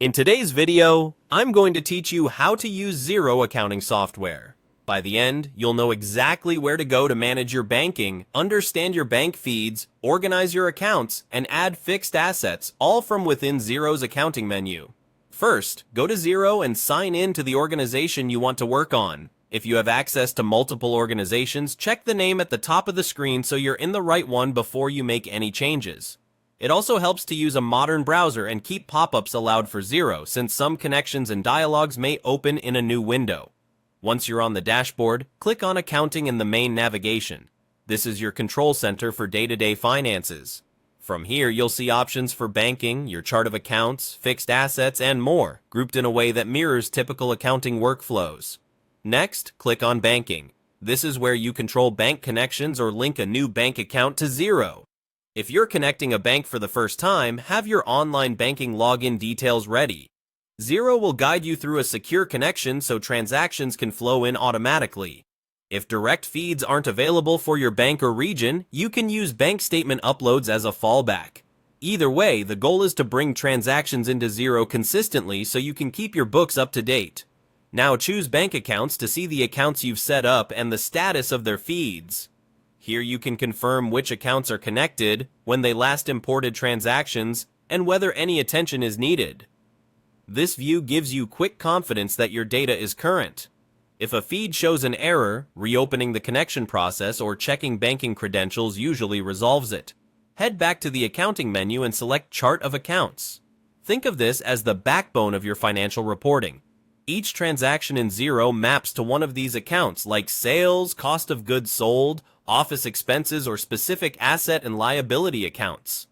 In today's video, I'm going to teach you how to use Xero accounting software. By the end, you'll know exactly where to go to manage your banking, understand your bank feeds, organize your accounts, and add fixed assets, all from within Xero's accounting menu. First, go to Xero and sign in to the organization you want to work on. If you have access to multiple organizations, check the name at the top of the screen so you're in the right one before you make any changes. It also helps to use a modern browser and keep pop-ups allowed for Xero, since some connections and dialogues may open in a new window. Once you're on the dashboard, click on Accounting in the main navigation. This is your control center for day-to-day finances. From here, you'll see options for banking, your chart of accounts, fixed assets, and more, grouped in a way that mirrors typical accounting workflows. Next, click on Banking. This is where you control bank connections or link a new bank account to Xero. If you're connecting a bank for the first time, have your online banking login details ready. Xero will guide you through a secure connection so transactions can flow in automatically. If direct feeds aren't available for your bank or region, you can use bank statement uploads as a fallback. Either way, the goal is to bring transactions into Xero consistently so you can keep your books up to date. Now choose bank accounts to see the accounts you've set up and the status of their feeds. Here you can confirm which accounts are connected, when they last imported transactions, and whether any attention is needed. This view gives you quick confidence that your data is current. If a feed shows an error, reopening the connection process or checking banking credentials usually resolves it. Head back to the accounting menu and select Chart of Accounts. Think of this as the backbone of your financial reporting. Each transaction in Xero maps to one of these accounts, like sales, cost of goods sold, office expenses, or specific asset and liability accounts.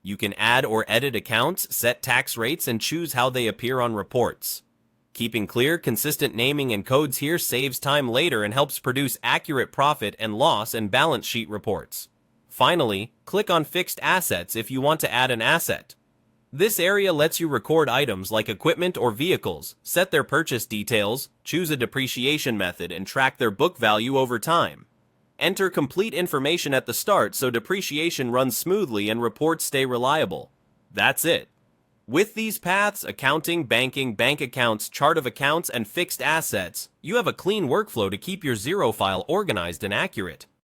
You can add or edit accounts, set tax rates, and choose how they appear on reports. Keeping clear, consistent naming and codes here saves time later and helps produce accurate profit and loss and balance sheet reports. Finally, click on Fixed Assets if you want to add an asset. This area lets you record items like equipment or vehicles, set their purchase details, choose a depreciation method, and track their book value over time. Enter complete information at the start so depreciation runs smoothly and reports stay reliable. That's it. With these paths, accounting, banking, bank accounts, chart of accounts, and fixed assets, you have a clean workflow to keep your Xero file organized and accurate.